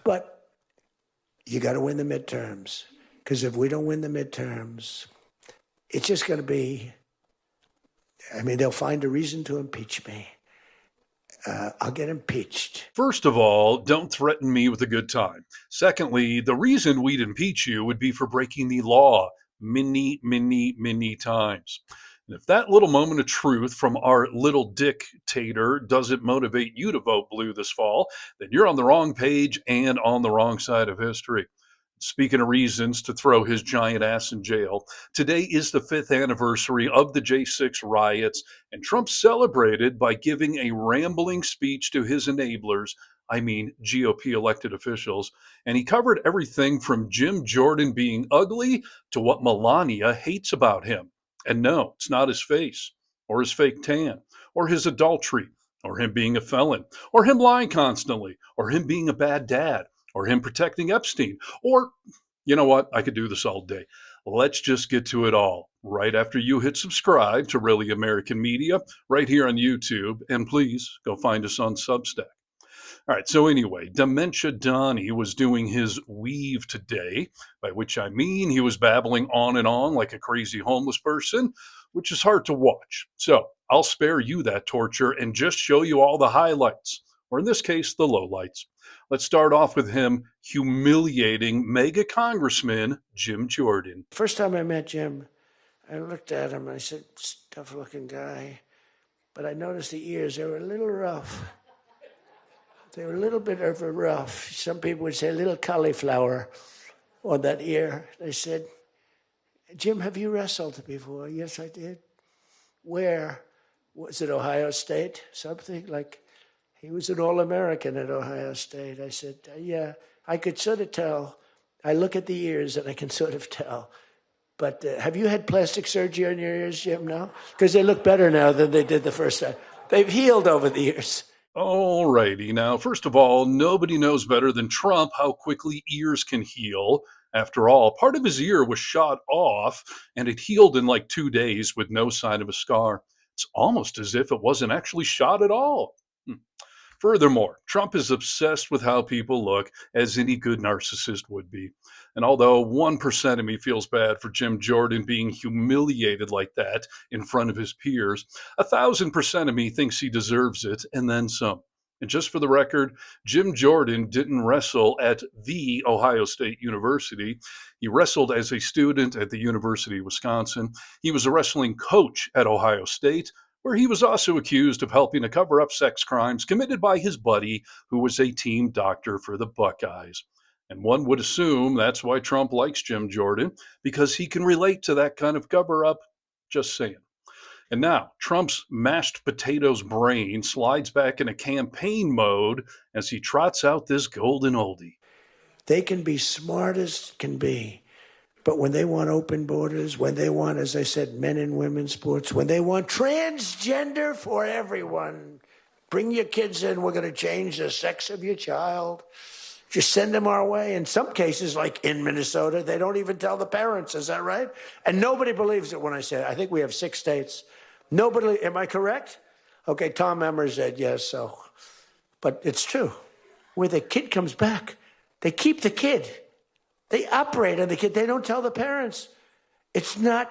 But you got to win the midterms, because if we don't win the midterms, it's just going to be, they'll find a reason to impeach me. I'll get impeached. First of all, don't threaten me with a good time. Secondly, the reason we'd impeach you would be for breaking the law many, many, many times. And if that little moment of truth from our little dictator doesn't motivate you to vote blue this fall, then you're on the wrong page and on the wrong side of history. Speaking of reasons to throw his giant ass in jail, today is the 5th anniversary of the J6 riots, and Trump celebrated by giving a rambling speech to his enablers, GOP elected officials, and he covered everything from Jim Jordan being ugly to what Melania hates about him. And no, it's not his face, or his fake tan, or his adultery, or him being a felon, or him lying constantly, or him being a bad dad, or him protecting Epstein, or, you know what, I could do this all day. Let's just get to it all right after you hit subscribe to Really American Media right here on YouTube, and please go find us on Substack. All right, so anyway, Dementia Donnie was doing his weave today, by which I mean he was babbling on and on like a crazy homeless person, which is hard to watch. So I'll spare you that torture and just show you all the highlights, or in this case, the lowlights. Let's start off with him humiliating mega congressman Jim Jordan. First time I met Jim, I looked at him and I said, tough-looking guy. But I noticed the ears, they were a little rough. They were a little bit of a rough. Some people would say a little cauliflower on that ear. They said, Jim, have you wrestled before? Yes, I did. Where? Was it Ohio State? Something like... He was an All-American at Ohio State. I said, yeah, I could sort of tell. I look at the ears and I can sort of tell. But have you had plastic surgery on your ears, Jim, now? Because they look better now than they did the first time. They've healed over the years. All righty. Now, first of all, nobody knows better than Trump how quickly ears can heal. After all, part of his ear was shot off, and it healed in like 2 days with no sign of a scar. It's almost as if it wasn't actually shot at all. Furthermore, Trump is obsessed with how people look, as any good narcissist would be. And although 1% of me feels bad for Jim Jordan being humiliated like that in front of his peers, 1,000% of me thinks he deserves it, and then some. And just for the record, Jim Jordan didn't wrestle at the Ohio State University. He wrestled as a student at the University of Wisconsin. He was a wrestling coach at Ohio State, where he was also accused of helping to cover up sex crimes committed by his buddy, who was a team doctor for the Buckeyes. And one would assume that's why Trump likes Jim Jordan, because he can relate to that kind of cover-up. Just saying. And now, Trump's mashed potatoes brain slides back into campaign mode as he trots out this golden oldie. They can be smart as can be. But when they want open borders, when they want, as I said, men and women's sports, when they want transgender for everyone, bring your kids in, we're going to change the sex of your child. Just send them our way. In some cases, like in Minnesota, they don't even tell the parents. Is that right? And nobody believes it when I say it. I think we have 6 states. Nobody, am I correct? Okay, Tom Emmer said yes, so. But it's true. Where the kid comes back, they keep the kid. They operate on the kid. They don't tell the parents. It's not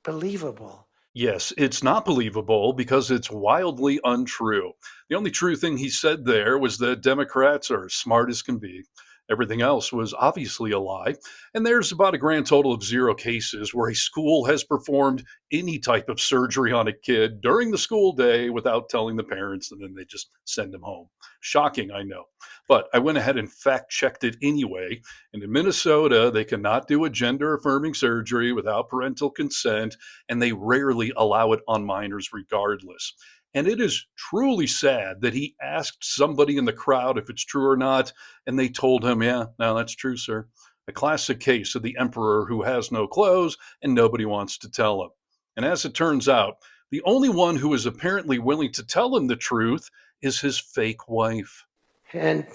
believable. Yes, it's not believable because it's wildly untrue. The only true thing he said there was that Democrats are as smart as can be. Everything else was obviously a lie. And there's about a grand total of 0 cases where a school has performed any type of surgery on a kid during the school day without telling the parents, and then they just send them home. Shocking, I know. But I went ahead and fact-checked it anyway. And in Minnesota, they cannot do a gender-affirming surgery without parental consent, and they rarely allow it on minors regardless. And it is truly sad that he asked somebody in the crowd if it's true or not, and they told him, yeah, no, that's true, sir. A classic case of the emperor who has no clothes and nobody wants to tell him. And as it turns out, the only one who is apparently willing to tell him the truth is his fake wife. And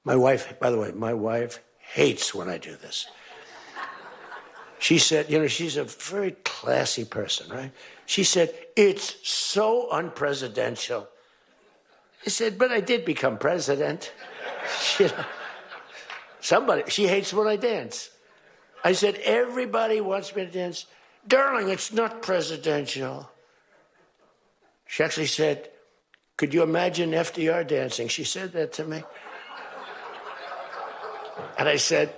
my wife, by the way, my wife hates when I do this. She said, she's a very classy person, right? She said, it's so unpresidential. I said, but I did become president. Somebody, she hates when I dance. I said, everybody wants me to dance. Darling, it's not presidential. She actually said, could you imagine FDR dancing? She said that to me. And I said,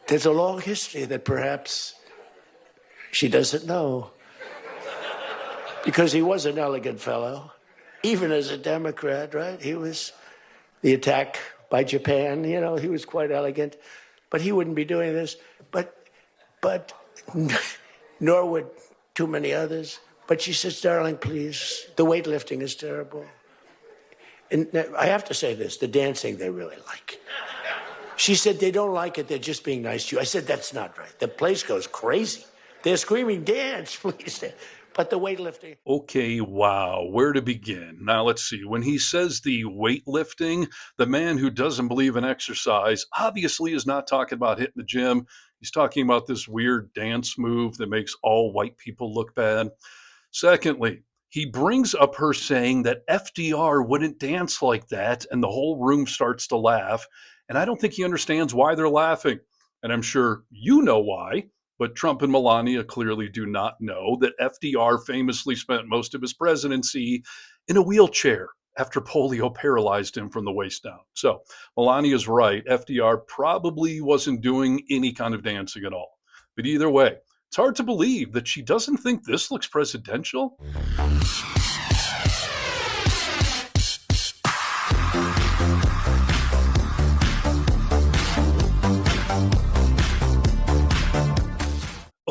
there's a long history that perhaps she doesn't know. Because he was an elegant fellow, even as a Democrat, right? He was the attack by Japan, you know, he was quite elegant. But he wouldn't be doing this. But nor would too many others. But she says, darling, please, the weightlifting is terrible. And I have to say this, the dancing they really like. She said, they don't like it, they're just being nice to you. I said, that's not right. The place goes crazy. They're screaming, dance, please. But the weightlifting. Okay, wow, where to begin? Now, let's see. When he says the weightlifting, the man who doesn't believe in exercise obviously is not talking about hitting the gym. He's talking about this weird dance move that makes all white people look bad. Secondly, he brings up her saying that FDR wouldn't dance like that, and the whole room starts to laugh. And I don't think he understands why they're laughing. And I'm sure you know why. But Trump and Melania clearly do not know that FDR famously spent most of his presidency in a wheelchair after polio paralyzed him from the waist down. So Melania's right. FDR probably wasn't doing any kind of dancing at all. But either way, it's hard to believe that she doesn't think this looks presidential.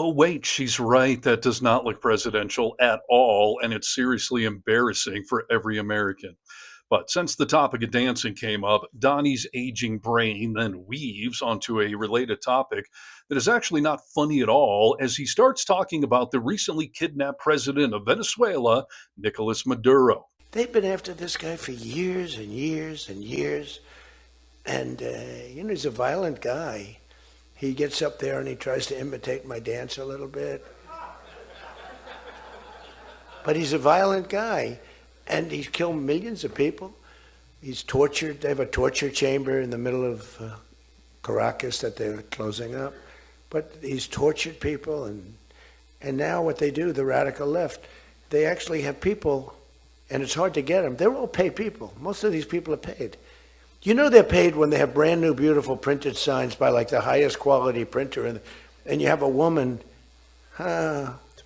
Oh, wait, she's right. That does not look presidential at all, and it's seriously embarrassing for every American. But since the topic of dancing came up, Donnie's aging brain then weaves onto a related topic that is actually not funny at all as he starts talking about the recently kidnapped president of Venezuela, Nicolas Maduro. They've been after this guy for years and years and years. And, he's a violent guy. He gets up there and he tries to imitate my dance a little bit. But he's a violent guy, and he's killed millions of people. He's tortured. They have a torture chamber in the middle of Caracas that they're closing up. But he's tortured people, and now what they do, the radical left, they actually have people, and it's hard to get them. They're all paid people. Most of these people are paid. You know they're paid when they have brand new, beautiful printed signs by like the highest quality printer, and you have a woman,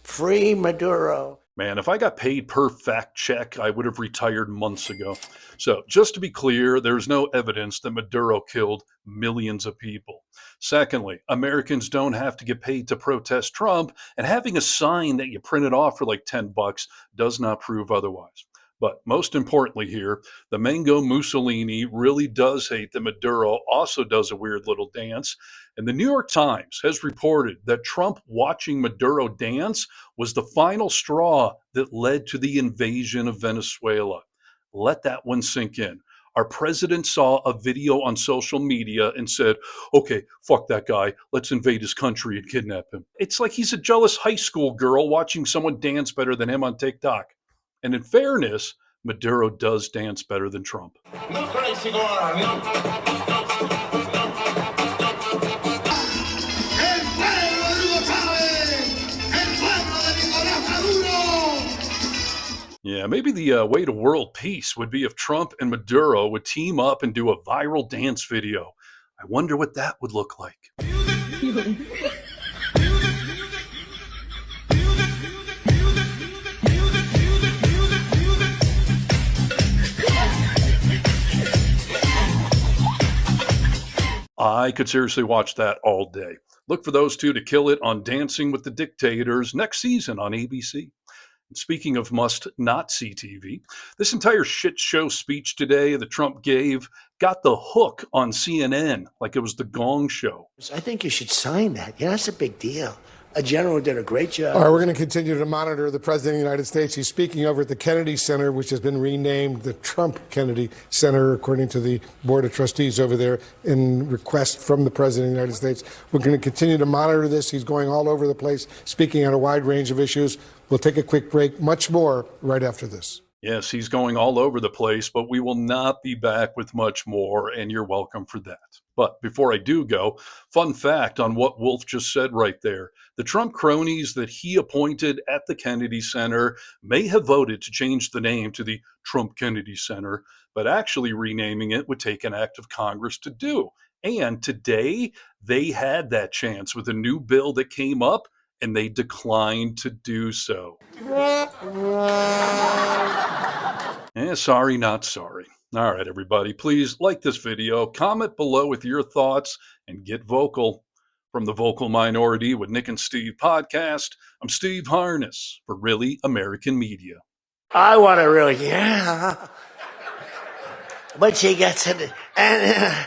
free Maduro. Man, if I got paid per fact check, I would have retired months ago. So just to be clear, there's no evidence that Maduro killed millions of people. Secondly, Americans don't have to get paid to protest Trump, and having a sign that you printed off for like $10 does not prove otherwise. But most importantly here, the Mango Mussolini really does hate that Maduro also does a weird little dance. And the New York Times has reported that Trump watching Maduro dance was the final straw that led to the invasion of Venezuela. Let that one sink in. Our president saw a video on social media and said, okay, fuck that guy. Let's invade his country and kidnap him. It's like he's a jealous high school girl watching someone dance better than him on TikTok. And in fairness, Maduro does dance better than Trump. No crazy girl. Yeah, maybe the way to world peace would be if Trump and Maduro would team up and do a viral dance video. I wonder what that would look like. I could seriously watch that all day. Look for those two to kill it on Dancing with the Dictators next season on ABC. And speaking of must-not-see TV, this entire shit show speech today that Trump gave got the hook on CNN like it was the Gong Show. I think you should sign that. Yeah, that's a big deal. A general did a great job. All right, we're going to continue to monitor the President of the United States. He's speaking over at the Kennedy Center, which has been renamed the Trump Kennedy Center, according to the Board of Trustees over there, in request from the President of the United States. We're going to continue to monitor this. He's going all over the place, speaking on a wide range of issues. We'll take a quick break. Much more right after this. Yes, he's going all over the place, but we will not be back with much more, and you're welcome for that. But before I do go, fun fact on what Wolf just said right there. The Trump cronies that he appointed at the Kennedy Center may have voted to change the name to the Trump Kennedy Center, but actually renaming it would take an act of Congress to do. And today, they had that chance with a new bill that came up, and they declined to do so. Sorry, not sorry. All right, everybody, please like this video, comment below with your thoughts, and get vocal. From the Vocal Minority with Nick and Steve podcast, I'm Steve Harness for Really American Media. I want to really, yeah. But she gets it, and